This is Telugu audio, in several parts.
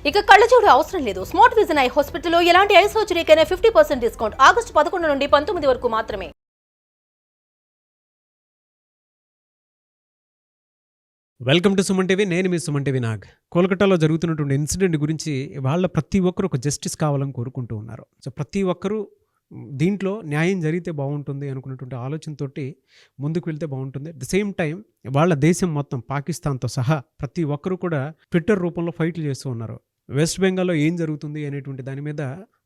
ఇక కళ్ళజోడు అవసరం లేదు. స్మార్ట్ విజన్ ఐ హాస్పిటల్లో ఎలాంటి ఐ సర్జరీకైనా 50% డిస్కౌంట్. ఆగస్టు 11 నుండి 19 వరకు మాత్రమే. Welcome to Suman TV. నేను మీ సుమన్ టీవీ నాగ్. కోల్కతాలో జరుగుతున్నటువంటి ఇన్సిడెంట్ గురించి వాళ్ళ ప్రతి ఒక్కరు ఒక జస్టిస్ కావాలని కోరుకుంటూ ఉన్నారు. సో ప్రతి ఒక్కరూ దీంట్లో న్యాయం జరిగితే బాగుంటుంది అనుకున్నటువంటి ఆలోచనతోటి ముందుకు వెళ్తే బాగుంటుంది. అట్ ద సేమ్ టైం వాళ్ళ దేశం మొత్తం పాకిస్తాన్తో సహా ప్రతి ఒక్కరూ కూడా ట్విట్టర్ రూపంలో ఫైట్లు చేస్తూ ఉన్నారు. వెస్ట్ బెంగాల్లో ఏం జరుగుతుంది అనేటువంటి దాని మీద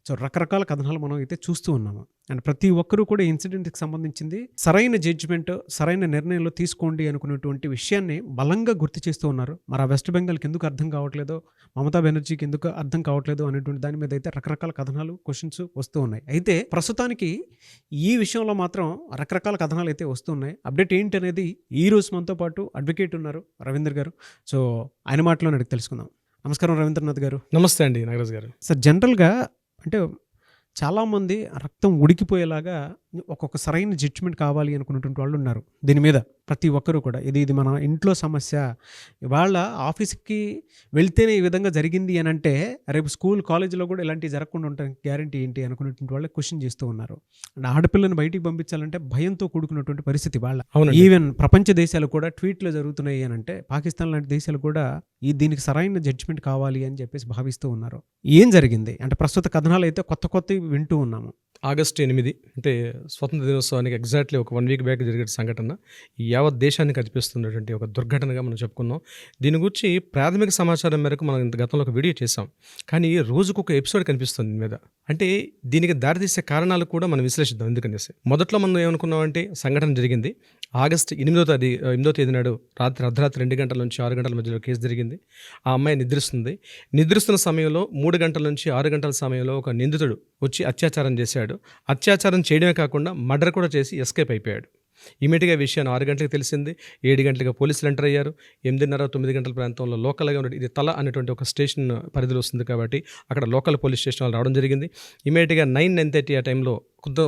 సో రకరకాల కథనాలు మనం అయితే చూస్తూ ఉన్నాము. అండ్ ప్రతి ఒక్కరూ కూడా ఇన్సిడెంట్కి సంబంధించింది సరైన జడ్జిమెంట్, సరైన నిర్ణయంలో తీసుకోండి అనుకున్నటువంటి విషయాన్ని బలంగా గుర్తు చేస్తూ ఉన్నారు. మరి ఆ వెస్ట్ బెంగాల్కి ఎందుకు అర్థం కావట్లేదో, మమతా బెనర్జీకి ఎందుకు అర్థం కావట్లేదు అనేటువంటి దాని మీద అయితే రకరకాల కథనాలు, క్వశ్చన్స్ వస్తూ ఉన్నాయి. అయితే ప్రస్తుతానికి ఈ విషయంలో మాత్రం రకరకాల కథనాలు అయితే వస్తూ ఉన్నాయి. అప్డేట్ ఏంటి అనేది ఈ రోజు మనతో పాటు అడ్వకేట్ ఉన్నారు రవీంద్ర గారు. సో ఆయన మాటలో అడిగి తెలుసుకుందాం. నమస్కారం రవీంద్రనాథ్ గారు. నమస్తే అండి నాగరాజ్ గారు. సార్, జనరల్గా అంటే చాలామంది రక్తం ఉడికిపోయేలాగా ఒక్కొక్క సరైన జడ్జిమెంట్ కావాలి అనుకున్నటువంటి వాళ్ళు ఉన్నారు. దీని మీద ప్రతి ఒక్కరూ కూడా ఇది మన ఇంట్లో సమస్య, వాళ్ళ ఆఫీస్కి వెళ్తేనే ఈ విధంగా జరిగింది అని అంటే రేపు స్కూల్ కాలేజీలో కూడా ఇలాంటివి జరగకుండా ఉంటానికి గ్యారంటీ ఏంటి అనుకున్నటువంటి వాళ్ళు క్వశ్చన్ చేస్తూ ఉన్నారు. అండ్ ఆడపిల్లని బయటికి పంపించాలంటే భయంతో కూడుకున్నటువంటి పరిస్థితి వాళ్ళ. ఈవెన్ ప్రపంచ దేశాలు కూడా ట్వీట్లు జరుగుతున్నాయి అని అంటే పాకిస్తాన్ లాంటి దేశాలు కూడా దీనికి సరైన జడ్జిమెంట్ కావాలి అని చెప్పేసి భావిస్తూ ఉన్నారు. ఏం జరిగింది అంటే ప్రస్తుత కథనాలు అయితే కొత్త వింటూ ఉన్నాము. ఆగస్టు 8 అంటే స్వతంత్ర దినోత్సవానికి ఎగ్జాక్ట్లీ ఒక 1 వీక్ బ్యాక్ జరిగే సంఘటన యావత్ దేశాన్ని కనిపిస్తున్నటువంటి ఒక దుర్ఘటనగా మనం చెప్పుకున్నాం. దీని గురించి ప్రాథమిక సమాచారం మేరకు మనం గతంలో ఒక వీడియో చేసాం. కానీ రోజుకు ఒక ఎపిసోడ్ కనిపిస్తుంది దీని మీద. అంటే దీనికి దారితీసే కారణాలు కూడా మనం విశ్లేషిద్దాం. ఎందుకనేసి మొదట్లో మనం ఏమనుకున్నామంటే సంఘటన జరిగింది ఆగస్టు 8వ తేదీ నాడు అర్ధరాత్రి 2 గంటల నుంచి 6 గంటల మధ్యలో కేసు జరిగింది. ఆ అమ్మాయి నిద్రిస్తున్న సమయంలో 3 గంటల నుంచి 6 గంటల సమయంలో ఒక నిందితుడు వచ్చి అత్యాచారం చేశాడు. అత్యాచారం చేయడమే కాకుండా మర్డర్ కూడా చేసి ఎస్కేప్ అయిపోయాడు. ఇమీడియట్గా విషయాన్ని 6 గంటలకు తెలిసింది. 7 గంటలకు పోలీసులు ఎంటర్ అయ్యారు. 8:30, 9 గంటల ప్రాంతంలో లోకల్గా ఉండే ఇది తల అనేటువంటి ఒక స్టేషన్ పరిధిలో వస్తుంది కాబట్టి అక్కడ లోకల్ పోలీస్ స్టేషన్ వాళ్ళు రావడం జరిగింది. ఇమీడియట్గా 9:30 ఆ టైంలో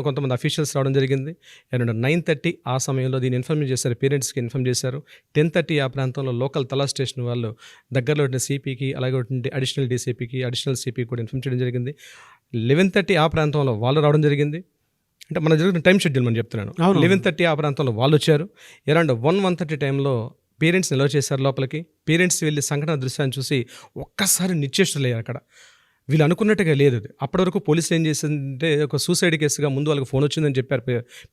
కొంతమంది అఫీషియల్స్ రావడం జరిగింది. 9:30 ఆ సమయంలో దీన్ని ఇన్ఫర్మ్ చేశారు, పేరెంట్స్కి ఇన్ఫర్మ్ చేశారు. 10:30 ఆ ప్రాంతంలో లోకల్ తలా స్టేషన్ వాళ్ళు దగ్గరలో ఉన్న సిపికి, అలాగే అడిషనల్ డీసీపీకి, అడిషనల్ సిపికి కూడా ఇన్ఫర్మ్ చేయడం జరిగింది. 11:30 ఆ ప్రాంతంలో వాళ్ళు రావడం జరిగింది. అంటే మన జరుగుతున్న టైం షెడ్యూల్ మనం చెప్తున్నాను. 11:30 ఆ ప్రాంతంలో వాళ్ళు వచ్చారు. అరౌండ్ 1:30 టైంలో పేరెంట్స్ని ఎలా చేశారు లోపలికి. పేరెంట్స్ వెళ్ళి సంఘటన దృశ్యాన్ని చూసి ఒక్కసారి నిశ్చేష్టులయ్యారు. అక్కడ వీళ్ళు అనుకున్నట్టుగా లేదు. అప్పటి వరకు పోలీసులు ఏం చేసిందంటే ఒక సూసైడ్ కేసుగా ముందు వాళ్ళకి ఫోన్ వచ్చిందని చెప్పారు.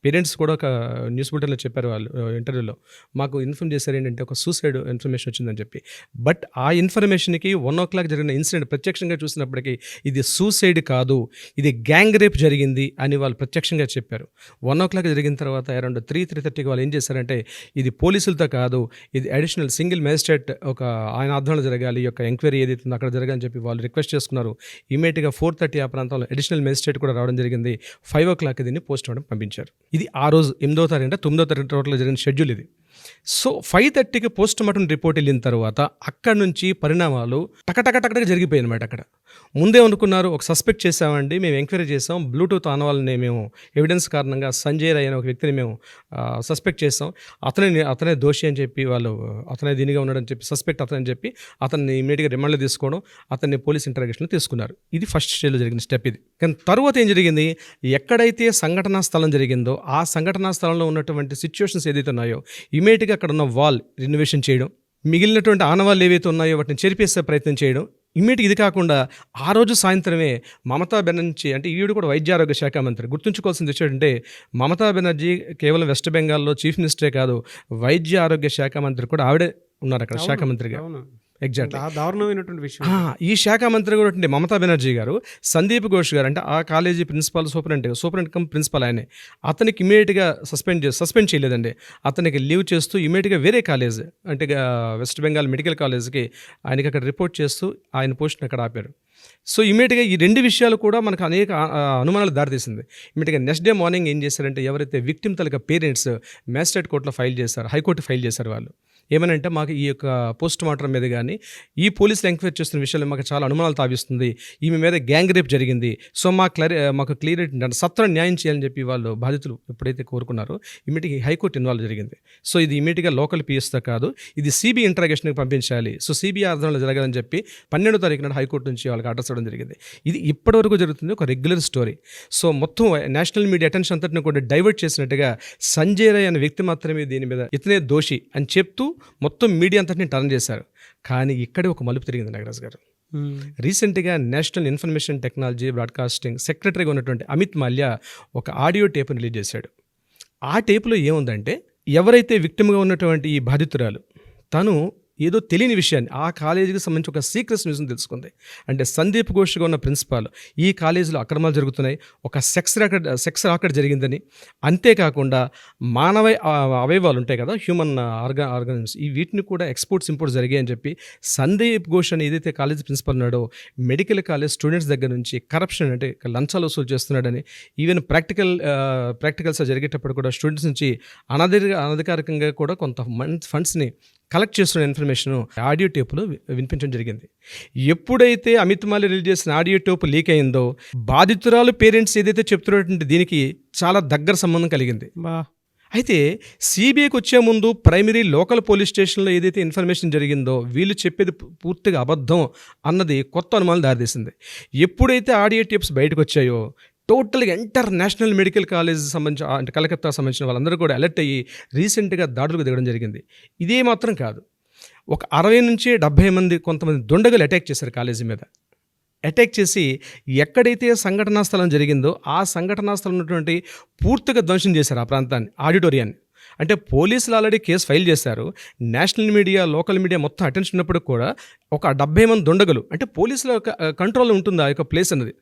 పేరెంట్స్ కూడా ఒక న్యూస్ బులెటిన్లో చెప్పారు వాళ్ళు ఇంటర్వ్యూలో. మాకు ఇన్ఫర్మ్ చేశారు ఏంటంటే ఒక సూసైడ్ ఇన్ఫర్మేషన్ వచ్చిందని చెప్పి. బట్ ఆ ఇన్ఫర్మేషన్కి 1 o'clock జరిగిన ఇన్సిడెంట్ ప్రత్యక్షంగా చూసినప్పటికీ ఇది సూసైడ్ కాదు, ఇది గ్యాంగ్ రేప్ జరిగింది అని వాళ్ళు ప్రత్యక్షంగా చెప్పారు. 1 o'clock జరిగిన తర్వాత అరౌండ్ 3:30కి వాళ్ళు ఏం చేశారంటే ఇది పోలీసులతో కాదు, ఇది అడిషనల్ సింగిల్ మేజిస్ట్రేట్ ఒక ఆయన ఆధ్వర్యంలో జరగాలి, ఈ యొక్క ఎంక్వైరీ ఏదైతే ఉందో అక్కడ జరగాలని చెప్పి వాళ్ళు రిక్వెస్ట్ చేసుకున్నారు. ఇమీడియట్గా 4:30 ఆ ప్రాంతంలో అడిషనల్ మేజిస్ట్రేట్ కూడా రావడం జరిగింది. 5 o'clock దీన్ని పోస్ట్ మార్టం పంపించారు. ఇది ఆ రోజు 8వ తారీఖు అంటే 9వ తారీఖు టోటల్గా జరిగిన షెడ్యూల్ ఇది. సో 5:30కి పోస్ట్ మార్టం రిపోర్ట్ వెళ్ళిన తర్వాత అక్కడి నుంచి పరిణామాలు టకటక జరిగిపోయాయి అనమాట. అక్కడ ముందే అనుకున్నారు, ఒక సస్పెక్ట్ చేసామండి, మేము ఎంక్వైరీ చేసాం, బ్లూటూత్ ఆనవాళ్ళని మేము ఎవిడెన్స్ కారణంగా సంజయ్ రాయ్ అనే ఒక వ్యక్తిని మేము సస్పెక్ట్ చేసాం, అతనే దోషి అని చెప్పి వాళ్ళు అతనే దీనిగా ఉన్నాడని చెప్పి సస్పెక్ట్ అతనని చెప్పి అతన్ని ఇమీడియట్గా రిమాండ్లో తీసుకోవడం, అతన్ని పోలీస్ ఇంటరాగేషన్లో తీసుకున్నారు. ఇది ఫస్ట్ స్టేజ్లో జరిగిన స్టెప్ ఇది. కానీ తర్వాత ఏం జరిగింది, ఎక్కడైతే సంఘటనా స్థలం జరిగిందో ఆ సంఘటనా స్థలంలో ఉన్నటువంటి సిచ్యువేషన్స్ ఏదైతే ఉన్నాయో ఇమీడియట్గా అక్కడ ఉన్న వాల్ రినోవేషన్ చేయడం, మిగిలినటువంటి ఆనవాళ్ళు ఏవైతే ఉన్నాయో వాటిని చెరిపేసే ప్రయత్నం చేయడం. ఇమీడియట్ ఇది కాకుండా ఆ రోజు సాయంత్రమే మమతా బెనర్జీ, అంటే ఈవిడ కూడా వైద్య ఆరోగ్య శాఖ మంత్రి, గుర్తుంచుకోవాల్సింది ఏంటంటే మమతా బెనర్జీ కేవలం వెస్ట్ బెంగాల్లో చీఫ్ మినిస్టరే కాదు, వైద్య ఆరోగ్య శాఖ మంత్రి కూడా ఆవిడే ఉన్నారు అక్కడ శాఖ మంత్రిగా. ఎగ్జాక్ట్లీ దారుణమైనటువంటి విషయం. ఈ శాఖ మంత్రి కూడా మమతా బెనర్జీ గారు, సందీప్ ఘోష్ గారు అంటే ఆ కాలేజీ సూపరింటెండెంట్ కమ్ ప్రిన్సిపల్ ఆయనే, అతనికి ఇమీడియట్గా సస్పెండ్ చేయలేదండి. అతనికి లీవ్ చేస్తూ ఇమీడియట్గా వేరే కాలేజ్ అంటే వెస్ట్ బెంగాల్ మెడికల్ కాలేజ్కి ఆయనకి అక్కడ రిపోర్ట్ చేస్తూ ఆయన పోస్ట్ని అక్కడ ఆపారు. సో ఇమీడియట్గా ఈ 2 విషయాలు కూడా మనకు అనేక అనుమానాలు దారితీసింది. ఇమీడియట్గా నెక్స్ట్ డే మార్నింగ్ ఏం చేశారంటే ఎవరైతే విక్టిమ్ తలక పేరెంట్స్ మ్యాజిస్ట్రేట్ కోర్టులో ఫైల్ చేశారు, హైకోర్టు ఫైల్ చేశారు, వాళ్ళు ఏమనంటే మాకు ఈ యొక్క పోస్ట్ మార్టం మీద కానీ ఈ పోలీసులు ఎంక్వైరీ చేస్తున్న విషయంలో మాకు చాలా అనుమానాలు తావిస్తుంది, ఈమె మీద గ్యాంగ్ రేప్ జరిగింది, సో మాకు క్లియర్ సత్వర న్యాయం చేయాలని చెప్పి వాళ్ళు బాధితులు ఎప్పుడైతే కోరుకున్నారో ఇమీడియట్గా హైకోర్టు ఇన్వాల్వ్ జరిగింది. సో ఇది ఇమీడియట్గా లోకల్ పిఎస్తో కాదు, ఇది సిబిఐ ఇంటరాగేషన్కి పంపించాలి, సో సిబిఐ ఆధారంలో జరగాలని చెప్పి 12వ తారీఖు నాడు హైకోర్టు నుంచి వాళ్ళకి ఆర్డర్స్ ఇవ్వడం జరిగింది. ఇది ఇప్పటివరకు జరుగుతుంది ఒక రెగ్యులర్ స్టోరీ. సో మొత్తం నేషనల్ మీడియా అటెన్షన్ అంతటిని కూడా డైవర్ట్ చేసినట్టుగా సంజయ్ రాయ్ అనే వ్యక్తి మాత్రమే దీని మీద ఇతనే దోషి అని చెప్తూ మొత్తం మీడియా అంతటిని టర్న్ చేశారు. కానీ ఇక్కడే ఒక మలుపు తిరిగింది నాగరాజ్ గారు. రీసెంట్గా నేషనల్ ఇన్ఫర్మేషన్ టెక్నాలజీ బ్రాడ్కాస్టింగ్ సెక్రటరీగా ఉన్నటువంటి అమిత్ మాల్యా ఒక ఆడియో టేప్ని రిలీజ్ చేశాడు. ఆ టేపులో ఏముందంటే, ఎవరైతే విక్టిమ్గా ఉన్నటువంటి ఈ బాధితురాలు తను ఏదో తెలియని విషయాన్ని ఆ కాలేజీకి సంబంధించి ఒక సీక్రెట్స్ న్యూస్ని తెలుసుకుంది. అంటే సందీప్ ఘోష్గా ఉన్న ప్రిన్సిపాల్ ఈ కాలేజీలో అక్రమాలు జరుగుతున్నాయి, ఒక సెక్స్ రాకెట్ జరిగిందని, అంతేకాకుండా మానవ అవయవాలు ఉంటాయి కదా, హ్యూమన్ ఆర్గానిజమ్స్, ఈ వీటిని కూడా ఎక్స్పోర్ట్స్ ఇంపోర్ట్స్ జరిగాయని చెప్పి సందీప్ ఘోష్ అని ఏదైతే కాలేజ్ ప్రిన్సిపాల్ ఉన్నాడో మెడికల్ కాలేజ్ స్టూడెంట్స్ దగ్గర నుంచి కరప్షన్ అంటే లంచాలు వసూలు చేస్తున్నాడని, ఈవెన్ ప్రాక్టికల్స్ జరిగేటప్పుడు కూడా స్టూడెంట్స్ నుంచి అనధికారికంగా కూడా కొంత ఫండ్స్ని కలెక్ట్ చేస్తున్న ఇన్ఫర్మేషన్ ఆడియో టేపులో వినిపించడం జరిగింది. ఎప్పుడైతే అమిత్ మాల్యా రిలీజ్ చేసిన ఆడియో టేప్ లీక్ అయిందో బాధితురాలు పేరెంట్స్ ఏదైతే చెప్తున్నటువంటి దీనికి చాలా దగ్గర సంబంధం కలిగింది. అయితే సిబిఐకి వచ్చే ముందు ప్రైమరీ లోకల్ పోలీస్ స్టేషన్లో ఏదైతే ఇన్ఫర్మేషన్ జరిగిందో వీళ్ళు చెప్పేది పూర్తిగా అబద్ధం అన్నది కొత్త అనుమానాలు దారితీసింది. ఎప్పుడైతే ఆడియో టేప్స్ బయటకు వచ్చాయో టోటల్గా నేషనల్ మెడికల్ కాలేజ్ సంబంధించిన అంటే కలకత్తా సంబంధించిన వాళ్ళందరూ కూడా అలర్ట్ అయ్యి రీసెంట్గా దాడులకు దిగడం జరిగింది. ఇదే మాత్రం కాదు, ఒక 60 నుంచి 70 మంది కొంతమంది దుండగులు అటాక్ చేశారు కాలేజీ మీద. అటాక్ చేసి ఎక్కడైతే సంఘటనా స్థలం జరిగిందో ఆ సంఘటనా స్థలం ఉన్నటువంటి పూర్తిగా ధ్వంసం చేశారు ఆ ప్రాంతాన్ని, ఆడిటోరియాన్ని. అంటే పోలీసులు ఆల్రెడీ కేసు ఫైల్ చేశారు, నేషనల్ మీడియా లోకల్ మీడియా మొత్తం అటెన్షన్ ఉన్నప్పుడు కూడా ఒక 70 మంది దుండగులు, అంటే పోలీసుల కంట్రోల్లో ఉంటుంది ఆ యొక్క ప్లేస్ అన్నది.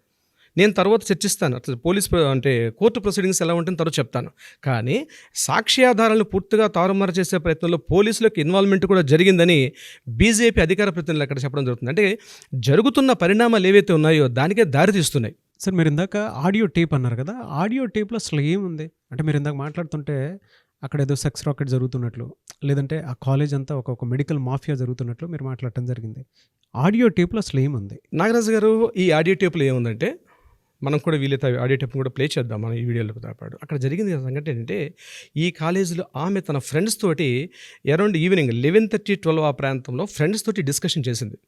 నేను తర్వాత చర్చిస్తాను, అసలు అంటే కోర్టు ప్రొసీడింగ్స్ ఎలా ఉంటుందో తర్వాత చెప్తాను. కానీ సాక్ష్యాధారాలను పూర్తిగా తారుమారు చేసే ప్రయత్నంలో పోలీసులకు ఇన్వాల్వ్మెంట్ కూడా జరిగిందని బీజేపీ అధికార ప్రతినిధులు అక్కడ చెప్పడం జరుగుతుంది. అంటే జరుగుతున్న పరిణామాలు ఏవైతే ఉన్నాయో దానికే దారి తీస్తున్నాయి. సార్, మీరు ఇందాక ఆడియో టేప్ అన్నారు కదా, ఆడియో టేప్లో అసలు ఏముంది అంటే, మీరు ఇందాక మాట్లాడుతుంటే అక్కడ ఏదో సెక్స్ రాకెట్ జరుగుతున్నట్లు, లేదంటే ఆ కాలేజ్ అంతా ఒక మెడికల్ మాఫియా జరుగుతున్నట్లు మీరు మాట్లాడటం జరిగింది. ఆడియో టేప్లో అసలు ఏముంది నాగరాజు గారు? ఈ ఆడియో టేప్లో ఏముందంటే, మనం కూడా వీలైతే ఆడియో టేప్ కూడా ప్లే చేద్దాం మనం ఈ వీడియోలో పాటు. అక్కడ జరిగింది సంగతి ఏంటంటే, ఈ కాలేజీలో ఆమె తన ఫ్రెండ్స్ తోటి అరౌండ్ ఈవినింగ్ 11:30-12 ఆ ప్రాంతంలో ఫ్రెండ్స్ తోటి డిస్కషన్ చేసింది.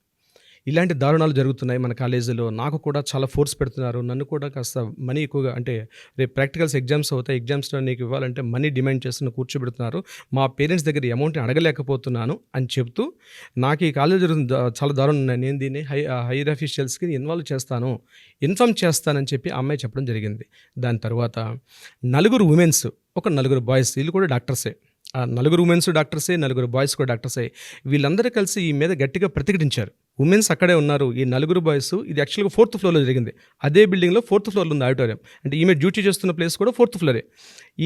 ఇలాంటి దారుణాలు జరుగుతున్నాయి మన కాలేజీలో, నాకు కూడా చాలా ఫోర్స్ పెడుతున్నారు, నన్ను కూడా కాస్త మనీ ఎక్కువగా, అంటే రేపు ప్రాక్టికల్స్ ఎగ్జామ్స్ అవుతాయి, ఎగ్జామ్స్లో నీకు ఇవ్వాలంటే మనీ డిమాండ్ చేస్తున్న కూర్చోబెడుతున్నారు, మా పేరెంట్స్ దగ్గర అమౌంట్ని అడగలేకపోతున్నాను అని చెప్తూ, నాకు ఈ కాలేజ్ చాలా దారుణం ఉన్నాయి, నేను దీన్ని హైయర్ అఫీషియల్స్కి ఇన్ఫార్మ్ చేస్తానని చెప్పి ఆ అమ్మాయి చెప్పడం జరిగింది. దాని తర్వాత 4 ఉమెన్స్, 4 బాయ్స్, వీళ్ళు కూడా డాక్టర్సే, 4 ఉమెన్స్ డాక్టర్సే, 4 బాయ్స్ కూడా డాక్టర్సే, వీళ్ళందరూ కలిసి ఈ మీద గట్టిగా ప్రతిఘటించారు. ఉమెన్స్ అక్కడే ఉన్నారు, ఈ 4 బాయ్స్, ఇది యాక్చువల్గా 4th ఫ్లోర్లో జరిగింది, అదే బిల్డింగ్లో 4th ఫ్లోర్లో ఉంది ఆడిటోరియం, అంటే ఈమె డ్యూటీ చేస్తున్న ప్లేస్ కూడా 4th ఫ్లోరే.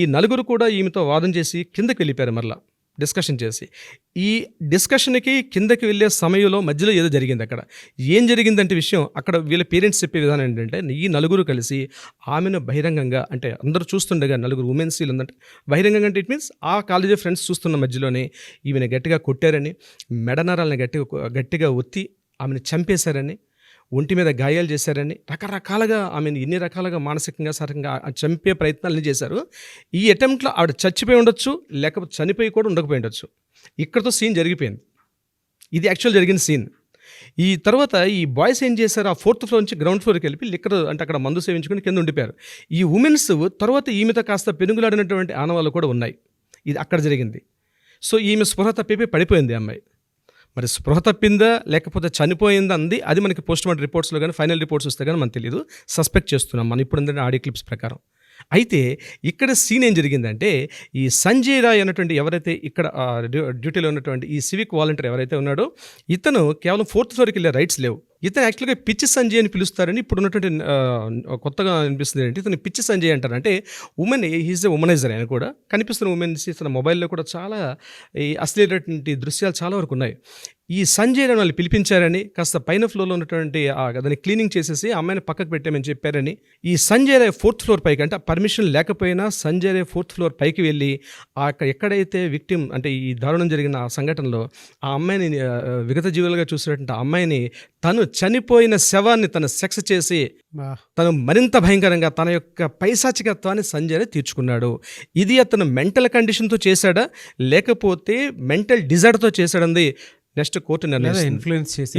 ఈ 4 కూడా ఈమెతో వాదన చేసి కిందకి వెళ్ళిపోయారు మరలా డిస్కషన్ చేసి. ఈ డిస్కషన్కి కిందకి వెళ్ళే సమయంలో మధ్యలో ఏదో జరిగింది. అక్కడ ఏం జరిగిందంటే విషయం, అక్కడ వీళ్ళ పేరెంట్స్ చెప్పే విధానం ఏంటంటే, ఈ 4 కలిసి ఆమెను బహిరంగంగా, అంటే అందరూ చూస్తుండగా 4 ఉమెన్స్ ఉందంటే బహిరంగంగా, అంటే ఇట్ మీన్స్ ఆ కాలేజీ ఫ్రెండ్స్ చూస్తున్న మధ్యలోనే ఈమెను గట్టిగా కొట్టారని, మెడనరాలను గట్టిగా ఒత్తి ఆమెను చంపేశారని, ఒంటి మీద గాయాలు చేశారని, రకరకాలుగా ఆమెను ఎన్ని రకాలుగా మానసికంగా శారీరకంగా చంపే ప్రయత్నాలు చేశారు. ఈ అటెంప్ట్లో ఆవిడ చచ్చిపోయి ఉండొచ్చు, లేకపోతే చనిపోయి కూడా ఉండకపోయి ఉండొచ్చు. ఇక్కడతో సీన్ జరిగిపోయింది. ఇది యాక్చువల్ జరిగిన సీన్. ఈ తర్వాత ఈ బాయ్స్ ఏం చేశారు, ఆ 4th ఫ్లోర్ నుంచి గ్రౌండ్ ఫ్లోర్కి వెళ్ళి లిక్కర్ అంటే అక్కడ మందు సేవించుకొని కింద ఉండిపోయారు. ఈ ఉమెన్స్ తర్వాత ఈమెతో కాస్త పెనుగులాడినటువంటి ఆనవాళ్ళు కూడా ఉన్నాయి. ఇది అక్కడ జరిగింది. సో ఈమె స్పృహ తప్పి పడిపోయింది అమ్మాయి. మరి స్పృహ తప్పిందా లేకపోతే చనిపోయిందా అంది, అది మనకి పోస్ట్ మార్టం రిపోర్ట్స్లో కానీ ఫైనల్ రిపోర్ట్స్ వస్తే కానీ మనకు తెలియదు, సస్పెక్ట్ చేస్తున్నాం మనం ఇప్పుడు ఆడియో క్లిప్స్ ప్రకారం. అయితే ఇక్కడ సీన్ ఏం జరిగిందంటే, ఈ సంజయ్ రాయ్ అన్నటువంటి ఎవరైతే ఇక్కడ డ్యూటీలో ఉన్నటువంటి ఈ సివిక్ వాలంటీర్ ఎవరైతే ఉన్నాడో, ఇతను కేవలం 4th ఫ్లోర్కి వెళ్ళే రైట్స్ లేవు, ఇతను యాక్చువల్గా పిచ్చి సంజయ్ అని పిలుస్తారని ఇప్పుడు ఉన్నటువంటి కొత్తగా అనిపిస్తుంది ఏంటి, ఇతను పిచ్చి సంజయ్ అంటారు. అంటే ఉమెన్, హీజ్ ఎ ఉమనైజర్. ఆయన కూడా కనిపిస్తున్న ఉమెన్స్ తన మొబైల్లో కూడా చాలా ఈ అశ్లీలటువంటి దృశ్యాలు చాలా వరకు ఉన్నాయి. ఈ సంజయ్ అని వాళ్ళు పిలిపించారని, కాస్త పైన ఫ్లోర్లో ఉన్నటువంటి దాన్ని క్లీనింగ్ చేసేసి ఆ అమ్మాయిని పక్కకు పెట్టామని చెప్పారని, ఈ సంజయ్ రాయ్ 4th ఫ్లోర్ పైకి, అంటే పర్మిషన్ లేకపోయినా సంజయ్ రాయ్ 4th ఫ్లోర్ పైకి వెళ్ళి అక్కడ ఎక్కడైతే విక్టిమ్, అంటే ఈ దారుణం జరిగిన ఆ సంఘటనలో ఆ అమ్మాయిని విగత జీవులుగా చూసినటువంటి ఆ అమ్మాయిని తను చనిపోయిన శవాన్ని తను సెక్స్ చేసి తను మరింత భయంకరంగా తన యొక్క పైశాచికత్వాన్ని సంజయ్ రాయ్ తీర్చుకున్నాడు. ఇది అతను మెంటల్ కండిషన్తో చేశాడా లేకపోతే మెంటల్ డిజార్డర్తో చేశాడంది నెక్స్ట్ కోర్టు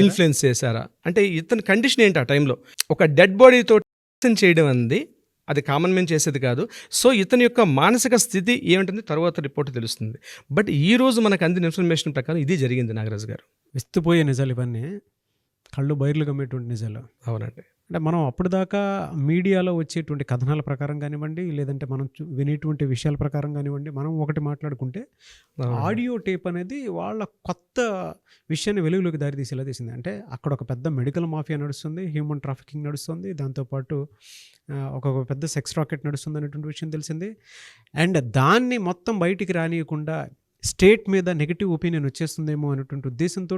ఇన్ఫ్లుయెన్స్ చేశారా? అంటే ఇతని కండిషన్ ఏంటి ఆ టైంలో? ఒక డెడ్ బాడీతో చేయడం అనేది అది కామన్ మ్యాన్ చేసేది కాదు. సో ఇతని యొక్క మానసిక స్థితి ఏమిటంది తర్వాత రిపోర్ట్ తెలుస్తుంది. బట్ ఈ రోజు మనకు అందిన ఇన్ఫర్మేషన్ ప్రకారం ఇది జరిగింది నాగరాజు గారు. విస్తుపోయే నిజాలు ఇవన్నీ, కళ్ళు బయర్లు గమ్మేటువంటి నిజాలు. అవునండి. అంటే మనం అప్పటిదాకా మీడియాలో వచ్చేటువంటి కథనాల ప్రకారం కానివ్వండి, లేదంటే మనం వినేటువంటి విషయాల ప్రకారం కానివ్వండి, మనం ఒకటి మాట్లాడుకుంటే ఆడియో టేప్ అనేది వాళ్ళ కొత్త విషయాన్ని వెలుగులోకి దారితీసేలా తీసింది. అంటే అక్కడ ఒక పెద్ద మెడికల్ మాఫియా నడుస్తుంది, హ్యూమన్ ట్రాఫికింగ్ నడుస్తుంది, దాంతోపాటు ఒక పెద్ద సెక్స్ రాకెట్ నడుస్తుంది అనేటువంటి విషయం తెలిసింది. అండ్ దాన్ని మొత్తం బయటికి రానియకుండా స్టేట్ మీద నెగిటివ్ ఒపీనియన్ వచ్చేస్తుందేమో అనేటువంటి ఉద్దేశంతో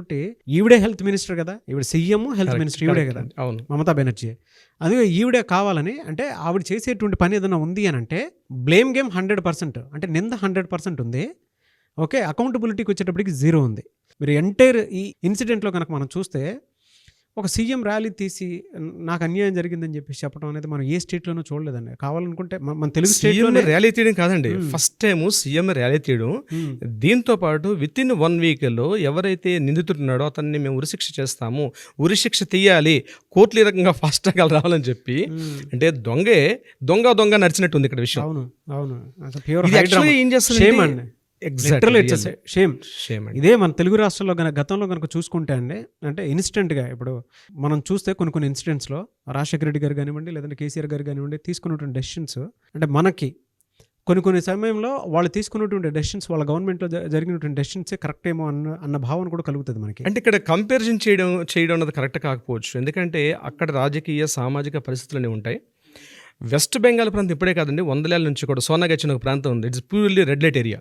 ఈవిడే హెల్త్ మినిస్టర్ కదా, ఈవిడ సీఎం హెల్త్ మినిస్టర్ ఈవిడే కదా, అవును, మమతా బెనర్జీ. అదే ఈవిడే కావాలని, అంటే ఆవిడ చేసేటువంటి పని ఏదైనా ఉంది అని అంటే బ్లేమ్ గేమ్ 100%, అంటే నింద 100% ఉంది. ఓకే, అకౌంటబిలిటీకి వచ్చేటప్పటికి 0 ఉంది. మీరు ఎంటైర్ ఈ ఇన్సిడెంట్లో కనుక మనం చూస్తే ఒక సీఎం ర్యాలీ తీసి నాకు అన్యాయం జరిగిందని చెప్పేసి చెప్పడం అనేది మనం ఏ స్టేట్లోనూ చూడలేదండి. కావాలనుకుంటే మన తెలుగు స్టేట్లో ర్యాలీ తీయడం కాదండి, ఫస్ట్ టైం సీఎం ర్యాలీ తీయడం. దీంతో పాటు విత్ ఇన్ 1 వీక్లో ఎవరైతే నిందితున్నాడో అతన్ని మేము ఉరిశిక్ష చేస్తాము, ఉరిశిక్ష తీయాలి, కోర్టులు ఈ రకంగా ఫాస్ట్గా రావాలని చెప్పి, అంటే దొంగ నడిచినట్టు ఉంది ఇక్కడ విషయం. అవును అవును, ఏం చేస్తుంది ఇదే మన తెలుగు రాష్ట్రాల్లో గతంలో కనుక చూసుకుంటే అండి, అంటే ఇన్స్టెంట్గా ఇప్పుడు మనం చూస్తే కొన్ని ఇన్సిడెంట్స్లో రాజశేఖర రెడ్డి గారు కానివ్వండి, లేదంటే కేసీఆర్ గారు కానివ్వండి, తీసుకున్నటువంటి డెసిషన్స్, అంటే మనకి కొన్ని సమయంలో వాళ్ళు తీసుకున్నటువంటి డెసిషన్స్, వాళ్ళ గవర్నమెంట్లో జరిగినటువంటి డెసిషన్సే కరెక్ట్ ఏమో అన్న భావన కూడా కలుగుతుంది మనకి. అంటే ఇక్కడ కంపారిజన్ చేయడం అన్నది కరెక్ట్ కాకపోవచ్చు, ఎందుకంటే అక్కడ రాజకీయ సామాజిక పరిస్థితులనే ఉంటాయి. వెస్ట్ బెంగాల్ ప్రాంతం ఇప్పుడే కాదండి, 100 ఏళ్ళ నుంచి కూడా సోనాగచ్ అనే ఒక ప్రాంతం ఉంది. It's purely red light area.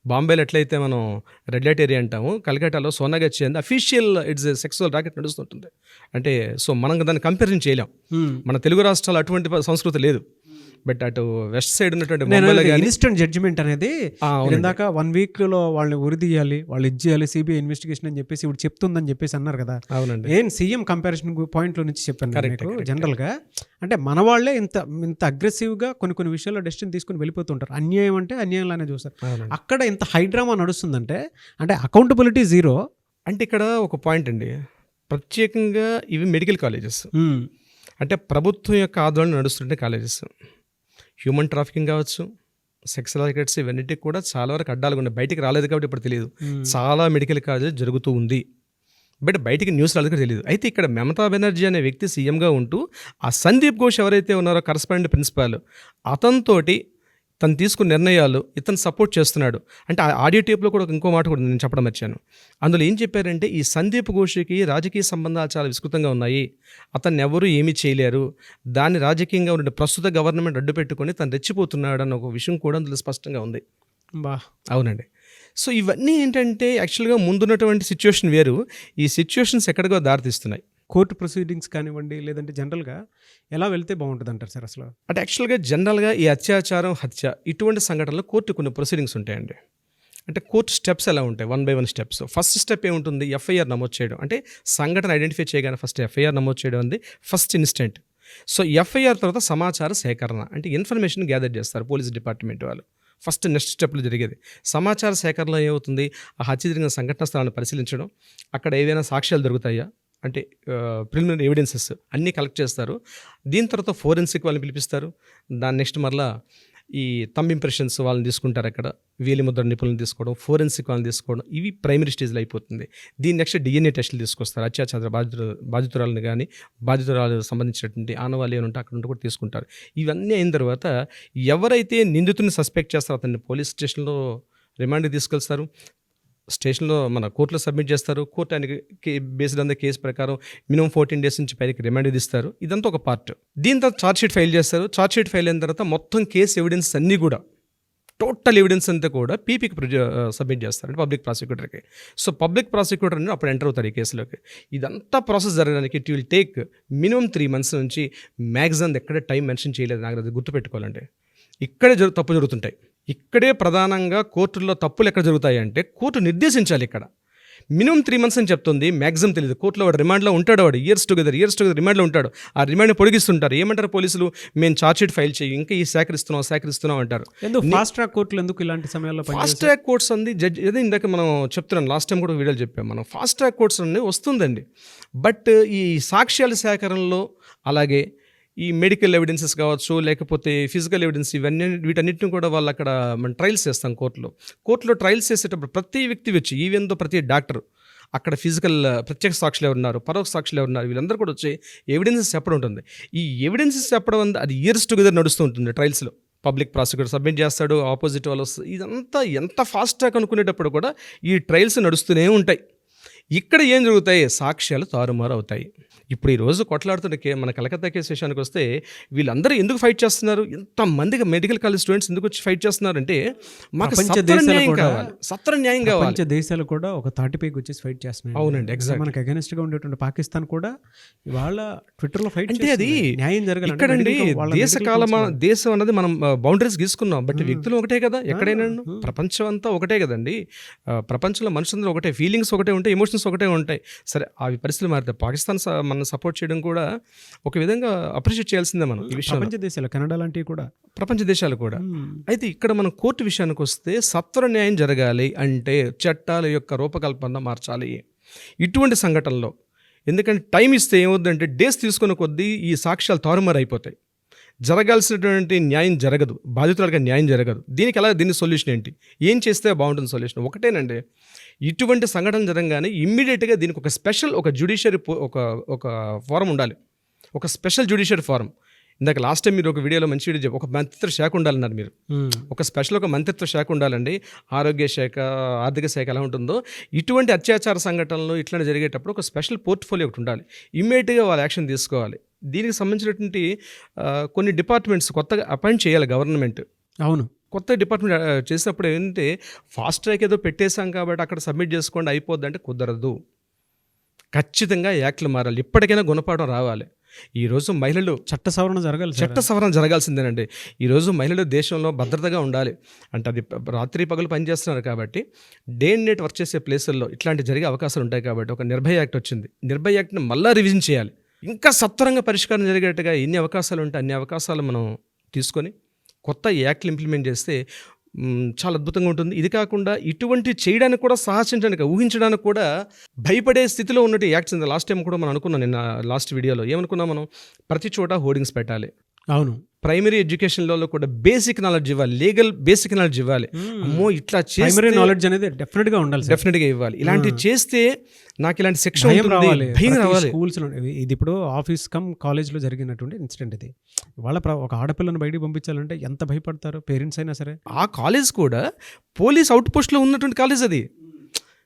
బాంబేలో ఎట్లయితే మనం రెడ్ లైట్ ఏరియా అంటాము, కలకట్టాలో సోనాగచ్ అంది అఫీషియల్ ఇట్స్ సెక్సువల్ రాకెట్ నడుస్తుంటుంది. అంటే సో మనం దాన్ని కంపారిజన్ చేయలేం. మన తెలుగు రాష్ట్రాలు అటువంటి సంస్కృతి లేదు. బట్ అటు వెస్ట్ సైడ్ ఉన్నటువంటి ఇన్స్టెంట్ జడ్జిమెంట్ అనేది ఇందాక 1 వీక్లో వాళ్ళని ఉరిదీయాలి, వాళ్ళు ఇచ్చేయాలి, సిబిఐ ఇన్వెస్టిగేషన్ అని చెప్పేసి ఇప్పుడు చెప్తుందని చెప్పేసి అన్నారు కదా. అవునండి, నేను సీఎం కంపారిజన్ పాయింట్లో నుంచి చెప్పాను మీకు. జనరల్గా అంటే మన వాళ్ళే ఇంత అగ్రెసివ్గా కొన్ని విషయాల్లో డెసిషన్ తీసుకుని వెళ్ళిపోతుంటారు. అన్యాయం అంటే అన్యాయంలానే చూస్తారు. అక్కడ ఇంత హైడ్రామా నడుస్తుందంటే అంటే అకౌంటబిలిటీ 0. అంటే ఇక్కడ ఒక పాయింట్ అండి, ప్రత్యేకంగా ఇవి మెడికల్ కాలేజెస్, అంటే ప్రభుత్వం యొక్క ఆధ్వర్యంలో నడుస్తుంటే కాలేజెస్. హ్యూమన్ ట్రాఫికింగ్ కావచ్చు, సెక్స్ రాకెట్స్, ఇవన్నిటికి కూడా చాలా వరకు అడ్డాలుగా ఉన్నాయి. బయటికి రాలేదు కాబట్టి ఇప్పుడు తెలియదు. చాలా మెడికల్ కాలేజెస్ జరుగుతూ ఉంది, బట్ బయటికి న్యూస్ రాలేదు కూడా తెలియదు. అయితే ఇక్కడ మమతా బెనర్జీ అనే వ్యక్తి సీఎంగా ఉంటూ ఆ సందీప్ ఘోష్ ఎవరైతే ఉన్నారో కరస్పాండెంట్ ప్రిన్సిపాల్, అతనితోటి తను తీసుకున్న నిర్ణయాలు ఇతను సపోర్ట్ చేస్తున్నాడు. అంటే ఆ ఆడియో టేప్లో కూడా ఇంకో మాట కూడా నేను చెప్పడం వచ్చాను. అందులో ఏం చెప్పారంటే ఈ సందీప్ ఘోష్కి రాజకీయ సంబంధాలు చాలా విస్తృతంగా ఉన్నాయి, అతన్ని ఎవరు ఏమీ చేయలేరు, దాన్ని రాజకీయంగా ఉండే ప్రస్తుత గవర్నమెంట్ అడ్డు పెట్టుకొని తను రెచ్చిపోతున్నాడు అన్న ఒక విషయం కూడా అందులో స్పష్టంగా ఉంది. అవునండి. సో ఇవన్నీ ఏంటంటే యాక్చువల్గా ముందున్నటువంటి సిచ్యువేషన్ వేరు, ఈ సిచ్యువేషన్స్ ఎక్కడికో దారితీస్తున్నాయి. కోర్టు ప్రొసీడింగ్స్ కానివ్వండి, లేదంటే జనరల్గా ఎలా వెళ్తే బాగుంటుంది అంటారు సార్ అసలు? అంటే యాక్చువల్గా జనరల్గా ఈ అత్యాచారం, హత్య ఇటువంటి సంఘటనలో కోర్టు కొన్ని ప్రొసీడింగ్స్ ఉంటాయండి. అంటే కోర్టు స్టెప్స్ ఎలా ఉంటాయి, 1 by 1 స్టెప్స్. ఫస్ట్ స్టెప్ ఏముంటుంది, ఎఫ్ఐఆర్ నమోదు చేయడం. అంటే సంఘటన ఐడెంటిఫై చేయగానే ఫస్ట్ ఎఫ్ఐఆర్ నమోదు చేయడం అనేది ఫస్ట్ ఇన్స్టెంట్. సో ఎఫ్ఐఆర్ తర్వాత సమాచార సేకరణ, అంటే ఇన్ఫర్మేషన్ గ్యాదర్ చేస్తారు పోలీస్ డిపార్ట్మెంట్ వాళ్ళు. ఫస్ట్ నెక్స్ట్ స్టెప్లో జరిగేది సమాచార సేకరణలో ఏమవుతుంది, ఆ హత్య జరిగిన సంఘటన స్థలాన్ని పరిశీలించడం, అక్కడ ఏవైనా సాక్ష్యాలు దొరుకుతాయా, అంటే ప్రిలిమినరీ ఎవిడెన్సెస్ అన్నీ కలెక్ట్ చేస్తారు. దీని తర్వాత ఫోరెన్సిక్ వాళ్ళని పిలిపిస్తారు. దాని నెక్స్ట్ మరలా ఈ థంబ్ ఇంప్రెషన్స్ వాళ్ళని తీసుకుంటారు, అక్కడ వేలి ముద్ర నిపుణులను తీసుకోవడం, ఫోరెన్సిక్ వాళ్ళని తీసుకోవడం, ఇవి ప్రైమరీ స్టేజ్లో అయిపోతుంది. దీని నెక్స్ట్ డిఎన్ఏ టెస్టులు తీసుకొస్తారు. అత్యాచార బాధితురాలను కానీ బాధితురాలకు సంబంధించినటువంటి ఆనవాళ్ళు ఏమైనా ఉంటే అక్కడ ఉంటే కూడా తీసుకుంటారు. ఇవన్నీ అయిన తర్వాత ఎవరైతే నిందితుని సస్పెక్ట్ చేస్తారో అతన్ని పోలీస్ స్టేషన్లో రిమాండ్కి తీసుకెళ్తారు. స్టేషన్లో మన కోర్టులో సబ్మిట్ చేస్తారు. కోర్టు ఆయనకి బేస్డ్ ఆన్ ద కేసు ప్రకారం మినిమం 14 days నుంచి పైకి రిమాండ్ విధిస్తారు. ఇదంతా ఒక పార్ట్. దీని తర్వాత ఛార్జ్షీట్ ఫైల్ చేస్తారు. ఛార్జ్షీట్ ఫైల్ అయిన తర్వాత మొత్తం కేసు ఎవిడెన్స్ అన్నీ కూడా టోటల్ ఎవిడెన్స్ అంతా కూడా పీపీకి సబ్మిట్ చేస్తారు, అంటే పబ్లిక్ ప్రాసిక్యూటర్కి. సో పబ్లిక్ ప్రాసిక్యూటర్ అని అప్పుడు ఎంటర్ అవుతారు ఈ కేసులోకి. ఇదంతా ప్రాసెస్ జరగడానికి it will take minimum 3 months నుంచి మ్యాక్సిమం ఎక్కడ టైం మెన్షన్ చేయలేదు. నాకు అది గుర్తుపెట్టుకోవాలంటే ఇక్కడే తప్పు జరుగుతుంటాయి. ఇక్కడే ప్రధానంగా కోర్టుల్లో తప్పులు ఎక్కడ జరుగుతాయి అంటే కోర్టు నిర్దేశించాలి. ఇక్కడ మినిమం 3 months అని చెప్తుంది, మ్యాక్సిమం తెలియదు. కోర్టులో వాడు రిమాండ్లో ఉంటాడు, వాడు ఇయర్స్ టుగెదర్ రిమాండ్లో ఉంటాడు. ఆ రిమాండ్ పొడిగిస్తుంటారు. ఏమంటారు పోలీసులు, మేము ఛార్జ్షీట్ ఫైల్ చేయి, ఇంకా ఈ సేకరిస్తున్నాం అంటారు. ఎందుకు ఫాస్ట్ ట్రాక్ కోర్టులు ఎందుకు ఇలాంటి సమయాల్లో ఫాస్ట్ ట్రాక్ కోర్ట్స్ అంది జడ్జి అదే ఇందాక మనం చెప్తున్నాం, లాస్ట్ టైం కూడా వీడియోలు చెప్పాం మనం. ఫాస్ట్ ట్రాక్ కోర్ట్స్ అన్నీ వస్తుందండి. బట్ ఈ సాక్ష్యాల సేకరణలో అలాగే ఈ మెడికల్ ఎవిడెన్సెస్ కావచ్చు, లేకపోతే ఫిజికల్ ఎవిడెన్స్, వీటన్నిటిని కూడా వాళ్ళు అక్కడ మనం ట్రయల్స్ చేస్తాం కోర్టులో ట్రయల్స్ చేసేటప్పుడు ప్రతి వ్యక్తి వచ్చి, ఈవెన్ దో ప్రతి డాక్టర్ అక్కడ ఫిజికల్ ప్రత్యక్ష సాక్షులు ఎవరున్నారు, పరోక్ష సాక్షులు ఎవరున్నారు, వీళ్ళందరూ కూడా వచ్చి ఎవిడెన్సెస్ చెప్పడం ఉంటుంది. ఈ ఎవిడెన్సెస్ చెప్పడం అది ఇయర్స్ టుగెదర్ నడుస్తూ ఉంటుంది ట్రయల్స్లో. పబ్లిక్ ప్రాసిక్యూటర్ సబ్మిట్ చేస్తాడు, ఆపోజిట్ వాళ్ళు ఇదంతా ఎంత ఫాస్ట్ ట్రాక్ అనుకునేటప్పుడు కూడా ఈ ట్రయల్స్ నడుస్తూనే ఉంటాయి. ఇక్కడ ఏం జరుగుతాయి, సాక్ష్యాలు తారుమారు అవుతాయి. ఇప్పుడు ఈరోజు కొట్లాడుతున్న మన కలకత్తా కేసు విషయానికి వస్తే వీళ్ళందరూ ఎందుకు ఫైట్ చేస్తున్నారు, ఎంతమందికి మెడికల్ కాలేజ్ స్టూడెంట్స్ ఎందుకు వచ్చి ఫైట్ చేస్తున్నారు అంటే మాకు సత్వర న్యాయం కావాలి. దేశాలు కూడా ఒక తాటిపైకి వచ్చి ఫైట్ చేస్తున్నాయి. అవునండి, ఎగ్జాక్ట్. మనకు అగైనెస్ట్ గా ఉండేటువంటి పాకిస్తాన్ కూడా ఇవాళ ట్విట్టర్ లో ఫైట్ అంటే అది న్యాయం జరగాలి. ఇక్కడండి దేశం అన్నది మనం బౌండరీస్ గీసుకున్నాం, బట్ వ్యక్తులు ఒకటే కదా ఎక్కడైనా. ప్రపంచం అంతా ఒకటే కదండి. ప్రపంచంలో మనుషులందరూ ఒకటే, ఫీలింగ్స్ ఒకటే ఉంటాయి, ఎమోషన్స్ ఒకటే ఉంటాయి. సరే అవి పరిస్థితులు మారితే పాకిస్తాన్ మన సపోర్ట్ చేయడం కూడా ఒక విధంగా అప్రిషియేట్ చేయాల్సిందే మనం. ఈ విషయం ప్రపంచ దేశాలు, కెనడా లాంటివి కూడా, ప్రపంచ దేశాలు కూడా. అయితే ఇక్కడ మనం కోర్టు విషయానికి వస్తే సత్వర న్యాయం జరగాలి అంటే చట్టాల యొక్క రూపకల్పన మార్చాలి ఇటువంటి సంఘటనలో. ఎందుకంటే టైం ఇస్తే ఏమవుతుందంటే డేస్ తీసుకున్న కొద్దీ ఈ సాక్ష్యాలు తారుమారు అయిపోతాయి. జరగాల్సినటువంటి న్యాయం జరగదు, బాధితులుగా న్యాయం జరగదు. దీని సొల్యూషన్ ఏంటి, ఏం చేస్తే బాగుంటుంది సొల్యూషన్? ఒకటేనండి, ఇటువంటి సంఘటన జరగగానే ఇమ్మీడియట్గా దీనికి ఒక స్పెషల్ ఒక జ్యుడిషియరీ ఒక ఫోరం ఉండాలి, ఒక స్పెషల్ జ్యుడిషియరీ ఫోరం. ఇందాక లాస్ట్ టైం మీరు ఒక వీడియోలో మంచి వీడియో చెప్పి ఒక మంత్రిత్వ శాఖ ఉండాలన్నారు మీరు. ఒక స్పెషల్ ఒక మంత్రిత్వ శాఖ ఉండాలండి. ఆరోగ్య శాఖ, ఆర్థిక శాఖ ఎలా ఉంటుందో ఇటువంటి అత్యాచార సంఘటనలు ఇట్లా జరిగేటప్పుడు ఒక స్పెషల్ పోర్ట్ఫోలియో ఒకటి ఉండాలి. ఇమ్మీడియట్గా వాళ్ళు యాక్షన్ తీసుకోవాలి. దీనికి సంబంధించినటువంటి కొన్ని డిపార్ట్మెంట్స్ కొత్తగా అపాయింట్ చేయాలి గవర్నమెంట్. అవును, కొత్త డిపార్ట్మెంట్ చేసినప్పుడు ఏంటంటే ఫాస్ట్ ట్రాక్ ఏదో పెట్టేశాం కాబట్టి అక్కడ సబ్మిట్ చేసుకోండి అయిపోద్ది అంటే కుదరదు. ఖచ్చితంగా యాక్ట్లు మారాలి, ఇప్పటికైనా గుణపాఠం రావాలి. ఈరోజు మహిళలు చట్ట సవరణ జరగాల్సిందేనండి. ఈరోజు మహిళలు దేశంలో భద్రతగా ఉండాలి అంటే అది రాత్రి పగలు పనిచేస్తున్నారు కాబట్టి డే అండ్ నైట్ వర్క్ చేసే ప్లేసుల్లో ఇట్లాంటి జరిగే అవకాశాలు ఉంటాయి. కాబట్టి ఒక నిర్భయ యాక్ట్ వచ్చింది, నిర్భయ యాక్ట్ని మళ్ళీ రివిజన్ చేయాలి. ఇంకా సత్వరంగా పరిష్కారం జరిగేట్టుగా ఎన్ని అవకాశాలు ఉంటే అన్ని అవకాశాలు మనం తీసుకొని కొత్త యాక్ట్లు ఇంప్లిమెంట్ చేస్తే చాలా అద్భుతంగా ఉంటుంది. ఇది కాకుండా ఇటువంటి చేయడానికి కూడా సాహసించడానికి, ఊహించడానికి కూడా భయపడే స్థితిలో ఉన్నట్టు యాక్ట్స్ ఉంది. లాస్ట్ టైం కూడా మనం అనుకున్నాం, నిన్న లాస్ట్ వీడియోలో ఏమనుకున్నాం మనం, ప్రతి చోట హోర్డింగ్స్ పెట్టాలి. అవును, ప్రైమరీ ఎడ్యుకేషన్లో కూడా బేసిక్ నాలెడ్జ్ ఇవ్వాలి, లీగల్ బేసిక్ నాలెడ్జ్ ఇవ్వాలి. అమ్మో ఇట్లా ప్రైమరీ నాలెడ్జ్ అనేది డెఫినెట్గా ఉండాలి, డెఫినెట్గా ఇవ్వాలి. ఇలాంటివి చేస్తే నాకు ఇలాంటి శిక్ష రావాలి, భయం రావాలి. స్కూల్స్లో ఇది ఇప్పుడు ఆఫీస్ కాలేజ్లో జరిగినటువంటి ఇన్సిడెంట్. ఇది వాళ్ళ ఒక ఆడపిల్లను బయటికి పంపించాలంటే ఎంత భయపడతారు పేరెంట్స్ అయినా సరే. ఆ కాలేజ్ కూడా పోలీస్ అవుట్ పోస్ట్లో ఉన్నటువంటి కాలేజ్ అది.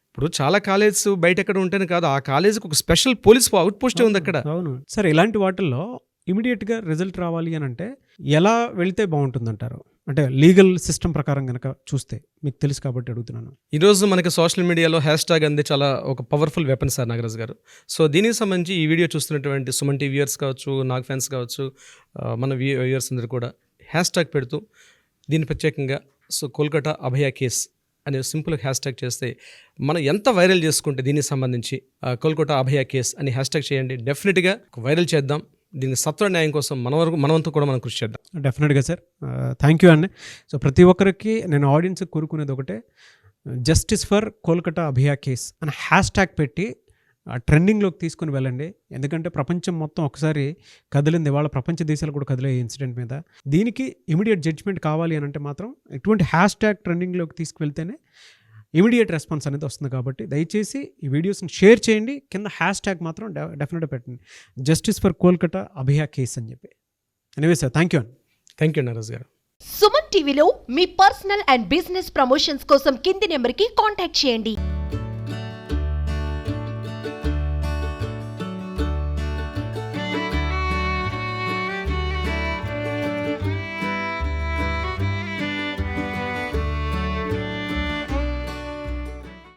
ఇప్పుడు చాలా కాలేజ్ బయట ఎక్కడ ఉంటేనే కాదు, ఆ కాలేజ్కి ఒక స్పెషల్ పోలీస్ అవుట్ పోస్టే ఉంది అక్కడ. అవును సరే, ఇలాంటి వాటిల్లో ఇమీడియట్గా రిజల్ట్ రావాలి అని అంటే ఎలా వెళితే బాగుంటుందంటారు? అంటే లీగల్ సిస్టమ్ ప్రకారం కనుక చూస్తే మీకు తెలుసు కాబట్టి అడుగుతున్నాను. ఈరోజు మనకి సోషల్ మీడియాలో హ్యాష్ ట్యాగ్ అంది చాలా ఒక పవర్ఫుల్ వెపన్ సార్ నాగరాజ్ గారు. సో దీనికి సంబంధించి ఈ వీడియో చూస్తున్నటువంటి సుమన్ టీవీ వ్యూయర్స్ కావచ్చు, నాగ్ ఫ్యాన్స్ కావచ్చు, మన వ్యూయర్స్ అందరూ కూడా హ్యాష్ ట్యాగ్ పెడుతూ దీన్ని ప్రత్యేకంగా సో కోల్కతా అభయ కేస్ అనే సింపుల్ హ్యాష్ ట్యాగ్ చేస్తే మనం ఎంత వైరల్ చేసుకుంటే దీనికి సంబంధించి కోల్కతా అభయ కేస్ అని హ్యాష్ ట్యాగ్ చేయండి. డెఫినెట్గా వైరల్ చేద్దాం. దీన్ని సత్వర న్యాయం కోసం మనవంతా కూడా మనం కృషి చేద్దాం. డెఫినెట్గా సార్, థ్యాంక్ యూ అండి. సో ప్రతి ఒక్కరికి నేను ఆడియన్స్కి కోరుకునేది ఒకటే, justice for Kolkata Abhaya case అని హ్యాష్ ట్యాగ్ పెట్టి ట్రెండింగ్లోకి తీసుకుని వెళ్ళండి. ఎందుకంటే ప్రపంచం మొత్తం ఒకసారి కదిలింది, వాళ్ళ ప్రపంచ దేశాలు కూడా కదిలే ఇన్సిడెంట్ మీద. దీనికి ఇమీడియట్ జడ్జ్మెంట్ కావాలి అని అంటే మాత్రం ఇటువంటి హ్యాష్ ట్యాగ్ ట్రెండింగ్లోకి తీసుకువెళ్తేనే ఇమీడియట్ రెస్పాన్స్ అనేది వస్తుంది. కాబట్టి దయచేసి ఈ వీడియోస్ని షేర్ చేయండి, కింద హ్యాష్ ట్యాగ్ మాత్రం డెఫినెట్గా పెట్టండి, justice for Kolkata Abhaya case అని చెప్పి. ఎనీవే సార్, థ్యాంక్ యూ అండి. థ్యాంక్ యూ నారాజ్ గారు. సుమన్ టీవీలో మీ పర్సనల్ అండ్ బిజినెస్ ప్రమోషన్స్ కోసం కింది నెంబర్కి కాంటాక్ట్ చేయండి.